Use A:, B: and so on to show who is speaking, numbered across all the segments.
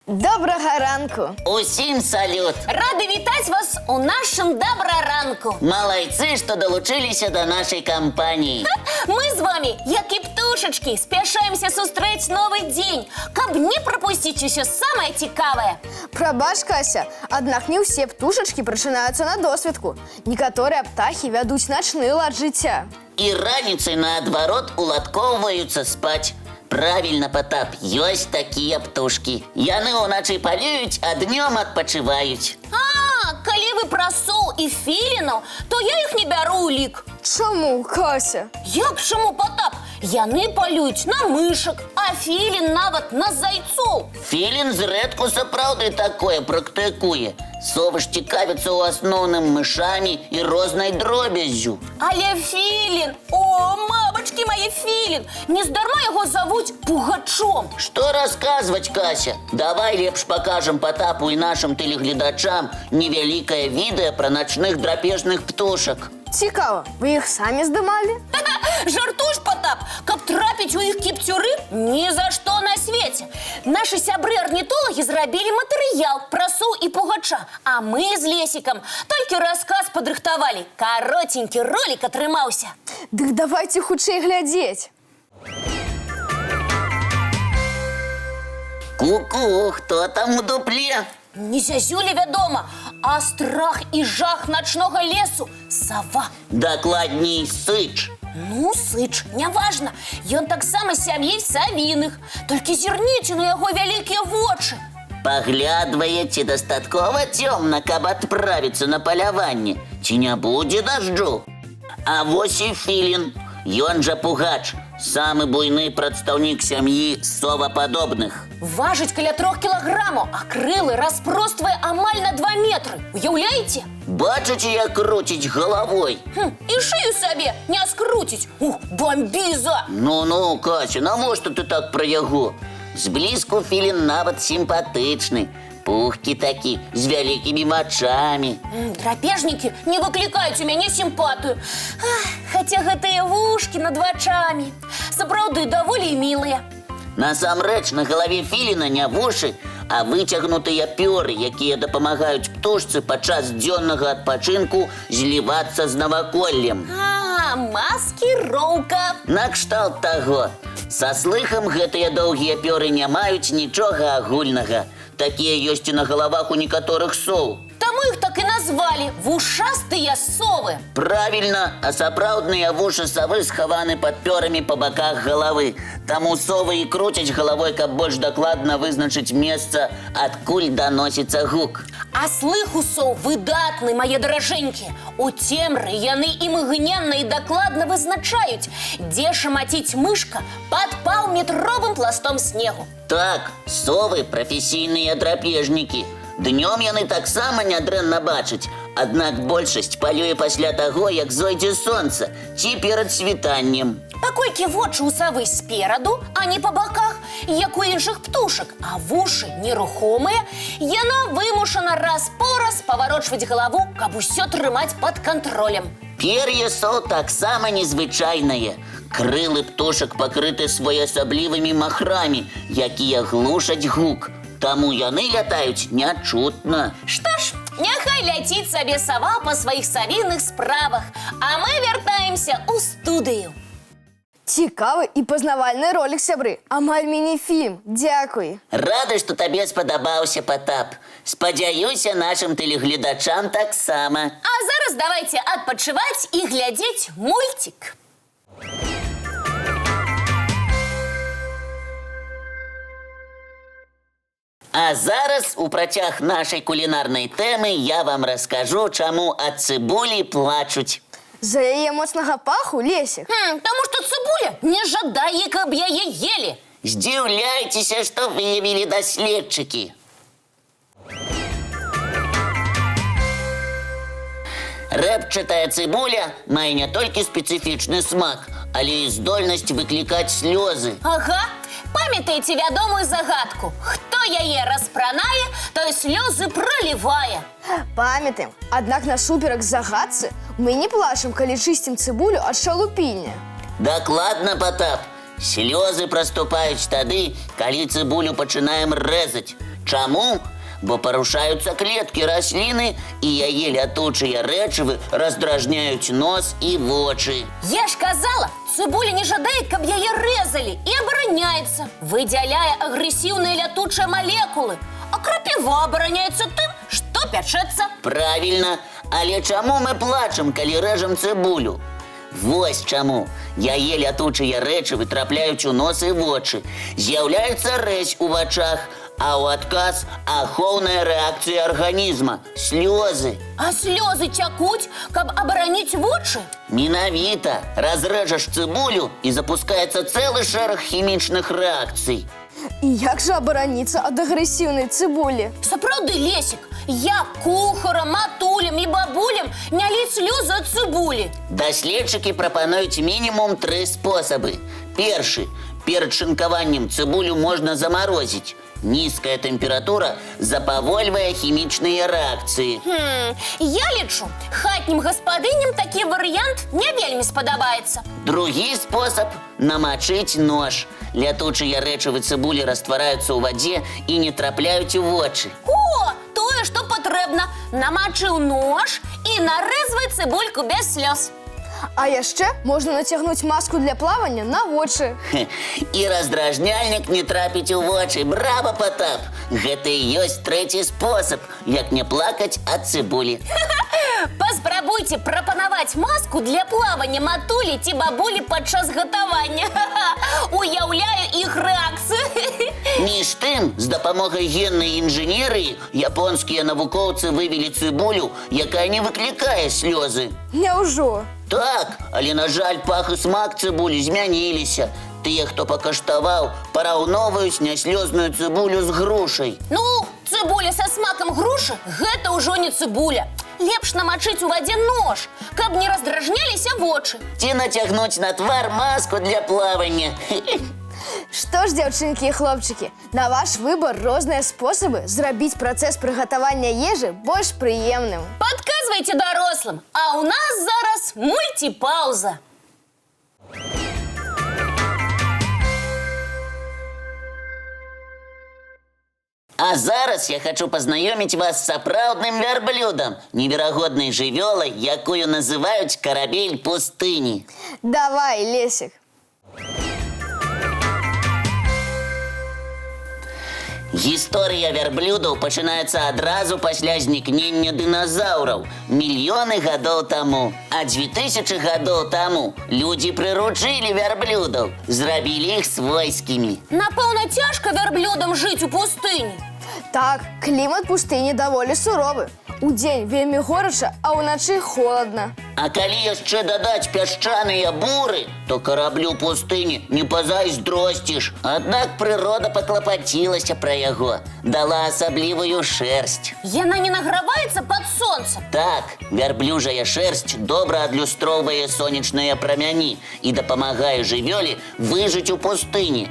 A: Доброго ранку!
B: Усім салют!
C: Рады вітаць вас у нашым добраранку.
B: Малайцы, што далучыліся да нашай кампаніі.
C: Мы з вами, як і птушачкі, спяшаемся сустрэць новы дзень, каб не прапусціць усё самае цікавае.
A: Прабач, Кася, аднак не ўсе птушачкі прачынаюцца на досвітку. Некаторыя птахі вядуць начны лад жыцця.
B: І раніцай наадварот уладкоўваюцца спаць. Правильно, Потап, ёсць такія птушкі. Яны ўначы палююць, а днём адпачываюць.
C: Калі вы пра соў і філінаў, то я іх не бяру ў лік.
A: Чаму, Кася?
C: Як чаму, Потап? Яны палююць на мышак, а філін нават на зайцоў.
B: Філін зрэдку сапраўды такое практыкуе. Совы ж цікавяцца ў асноўным мышамі і рознай дробяззю.
C: Але філін, мамачкі мае, філін, нездарма яго завуць пугачом.
B: Што расказваць, Кася? Давай лепш пакажам Потапу і нашым тэлегледачам невялікае відэа пра начных драпежных птушак.
A: Цікава, вы іх самі здымалі?
C: Жартуеш, Потап, каб трапіць у іх кіпцюры? Ні за што на свеце. Нашы сябры-арнітолагі зрабілі матэрыял пра соў і пугача, а мы з Лесікам толькі расказ падрыхтавалі. Каротенькі ролік атрымаўся.
A: Дык давайце хутчэй глядзець.
B: Ку-ку, хто там у дупле?
C: Не зязюля, вядома, а страх і жах начнога лесу – сава.
B: Дакладней, сыч.
C: Ну, сыч, няважна. Ён таксама з сям'і савіных. Толькі зірніце на яго вялікія вочы.
B: Паглядвае, ці дастаткова цёмна, каб адправіцца на паляванне. Ці не будзе дажджу? А вось і філін. Ён жа пугач. Самы буйны прадстаўнік сям'і совападобных.
C: Важыць каля 3 кілаграмаў, а крылы распроствае амаль на 2 метры. Уяўляеце?
B: Бачыце, як круціць галавой?
C: І шыю сабе не скруціць. Бамбіза!
B: Ну-ну, Кася, навошта ты так пра яго? Зблізку філін нават сімпатычны. Пухкі такі, з вялікімі вачамі.
C: Драпежнікі не выклікаюць у мяне сімпатыю. Хаця гэтыя вушкі над вачамі сапраўды даволі мілыя.
B: Насамрэч, на галаве філіна не вушы, а выцягнутыя пёры, якія дапамагаюць птушцы падчас дзённага адпачынку злівацца з наваколлем.
C: Маскіроўка.
B: Накшталт таго. Са слыхам гэтыя доўгія пёры не маюць нічога агульнага. Такія ёсць і на галавах у некаторых соў.
C: Таму іх так і назвалі вушастыя совы.
B: Правільна, а сапраўдныя вушы савы схаваны пад пёрамі па баках галавы. Таму совы і круцяць галавой, каб больш дакладна вызначыць месца, адкуль даносіцца гук.
C: А слых у соў выдатны, мае даражэнькія. У цемры яны імгненна і дакладна вызначаюць, дзе шамаціць мышка пад паўметровым пластом снегу.
B: Так, совы прафесійныя драпежнікі. Днём яны таксама нядрэнна бачаць, аднак большасць палюе пасля таго, як зойдзе сонца, ці перад світаннем.
C: Паколькі вочы ў савы спераду, а не па баках, як у іншых птушак, а вушы нерухомыя, яна вымушана раз-пораз паварочваць галаву, каб усё трымаць пад кантролем.
B: Пер'е соў таксама незвычайнае. Крылы птушак пакрыты своеасаблівымі махрамі, якія глушаць гук. Таму яны лятаюць нячутна.
C: Што ж, няхай ляціць сабе сава па сваіх савіных справах, а мы вяртаемся ў студыю.
A: Цікавы і пазнавальны ролік, сябры. Амаль міні-фільм. Дзякуй.
B: Рады, што табе спадабаўся, Потап. Спадзяюся, нашым тэлегледачам таксама.
C: А зараз давайце адпачываць і глядзець мульцік.
B: А зараз, у працяг нашай кулінарнай тэмы, я вам раскажу, чаму ад цыбулі плачуць.
A: За яе моцнага паху, Лесік?
C: Таму што цыбуля не жадае, каб яе елі.
B: Здзіўляйцеся, што выявілі даследчыкі. Рэпчатая цыбуля мае не толькі спецыфічны смак, але і здольнасць выклікаць слёзы.
C: Ага, памятаеце вядомую загадку? Хто яе распранае, той слёзы пролівае.
A: Памятаем. Аднак насуперак загадцы мы не плачам, калі чысцім цыбулю ад шалупіння.
B: Дакладна, Потап. Слёзы праступаюць тады, калі цыбулю пачынаем рэзаць. Чаму? Бо парушаюцца клеткі расліны, і яе лятучыя рэчывы раздражняюць нос і вочы.
C: Я ж казала, цыбуля не жадае, каб яе рэзалі і абараняецца, выдзяляе агрэсіўныя лятучыя малекулы. А крапіва абараняецца тым, што пячэцца.
B: Правільна, але чаму мы плачам, калі рэжам цыбулю? Вось чаму. Яе лятучыя рэчывы трапляюць у нос і вочы. З'яўляецца рэзь у вачах, а ў адказ ахоўная рэакцыя арганізма – слёзы.
C: А слёзы цякуць, каб абараніць вочы?
B: Менавіта. Разрэжаш цыбулю, і запускаецца цэлы шэраг хімічных рэакцый.
A: І як жа абараніцца ад агрэсіўнай цыбулі?
C: Сапраўды, Лесік, як кухарам, матулям і бабулям не ліць слёзы ад цыбулі?
B: Даследчыкі прапануюць мінімум 3 спосабы. Першы. Перад шынкаваннем цыбулю можна замарозіць. Нізкая тэмпература запавольвае хімічныя рэакцыі.
C: Я лічу, хатнім гаспадыням такі варыянт не вельмі спадабаецца.
B: Другі спосаб – намачыць нож. Лятучыя рэчывы цыбулі раствараюцца ў вадзе і не трапляюць у вочы.
C: О, тое, што патрэбна. Намачыў нож і нарэзвай цыбульку без слёз.
A: А яшчэ можна нацягнуць маску для плавання на вочы.
B: І раздражняльнік не трапіць у вочы. Брава, Потап! Гэта і ёсць трэці спосаб, як не плакаць ад цыбулі.
C: Паспрабуйце прапанаваць маску для плавання матулі ці бабулі падчас гатавання. Уяўляю іх рэакцыю.
B: Між тым, з дапамогай геннай інжынерыі японскія навукоўцы вывелі цыбулю, якая не выклікае слёзы.
A: Няўжо?
B: Так, але, на жаль, пах і смак цыбулі змяніліся. Тыя, хто пакаштаваў, параўноўваюць няслёзную цыбулю з грушай.
C: Ну, цыбуля са смакам грушы – гэта ўжо не цыбуля. Лепш намачыць у вадзе нож, каб не раздражняліся вочы.
B: Ці нацягнуць на твар маску для плавання.
A: Што ж, дзяўчынкі і хлопчыкі, на ваш выбар розныя спосабы зрабіць працэс прыгатавання ежы больш прыемным.
C: Падказвайце дарослым, а ў нас зараз мульціпаўза.
B: А зараз я хочу пазнаёміць вас з сапраўдным вярблюдам, неверагоднай жывёлай, якую называюць карабель пустыні.
A: Давай, Лесік.
B: Гісторыя вярблюдаў пачынаецца адразу пасля знікнення дыназаўраў мільёны гадоў таму. А 2000 гадоў таму людзі прыручылі вярблюдаў, зрабілі іх свойскімі.
C: Напэўна, цяжка вярблюдам жыць у пустыні.
A: Так, клімат пустыні даволі суровы. Удзень вельмі горача, а ўначы холадна.
B: А калі яшчэ дадаць пясчаныя буры, то караблю пустыні не пазайздросціш. Аднак прырода паклапацілася пра яго, дала асаблівую шэрсць.
C: Яна не награваецца пад сонцам.
B: Так, вярблюжая шэрсць добра адлюстроўвае сонечныя прамяні і дапамагае жывёле выжыць у пустыні.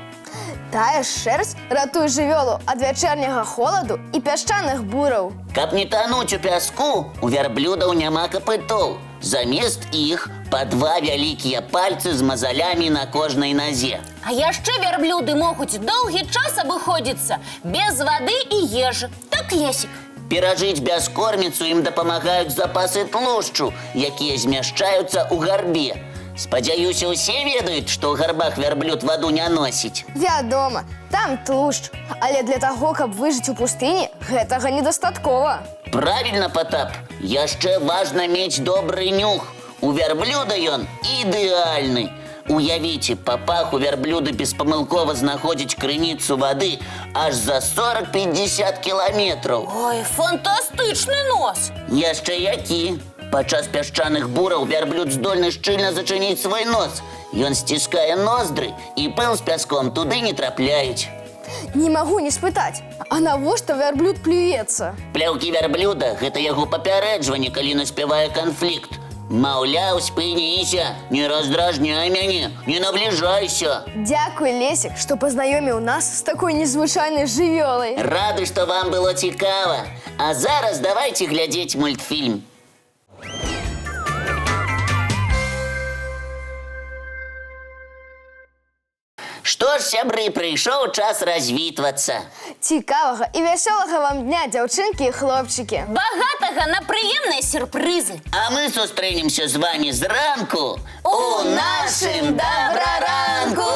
A: Тая ж шэрсць ратуе жывёлу ад вячэрняга холаду і пясчаных бураў.
B: Каб не тануць у пяску, у вярблюдаў няма капытоў. Замест іх па 2 вялікія пальцы з мазалямі на кожнай назе.
C: А яшчэ вярблюды могуць доўгі час абыходзіцца без вады і ежы. Так, Лесік?
B: Перажыць бяскорміцу ім дапамагаюць запасы тлушчу, якія змяшчаюцца ў гарбе. Спадзяюся, усе ведаюць, што ў гарбах вярблюд ваду не носіць.
A: Вядома, там тлушч, але для таго, каб выжыць у пустыні, гэтага недастаткова.
B: Правільна, Потап. Яшчэ важна мець добры нюх. У вярблюда ён ідэальны. Уявіце, па паху вярблюды беспамылкова знаходзяць крыніцу вады аж за 40-50 кіламетраў.
C: Ой, фантастычны нос!
B: Яшчэ які? Падчас пясчаных бураў вярблюд здольны шчыльна зачыніць свой нос. Ён сціскае ноздры, і пыл з пяском туды не трапляюць.
A: Не магу не спытаць, а навошта вярблюд плюецца?
B: Пляўкі вярблюда – гэта яго папярэджванне, калі наспявае канфлікт. Маўляў, спыніся, не раздражняй мяне, не набліжайся.
A: Дзякуй, Лесік, што пазнаёміў нас з такой незвычайнай жывёлай.
B: Рады, што вам было цікава. А зараз давайце глядзець мультфільм. Што ж, сябры, прыйшоў час развітвацца.
A: Цікавага і вясёлага вам дня, дзяўчынкі і хлопчыкі.
C: Багатага на прыемныя сюрпрызы.
B: А мы сустрэнемся з вами зранку
C: У нашым добраранку!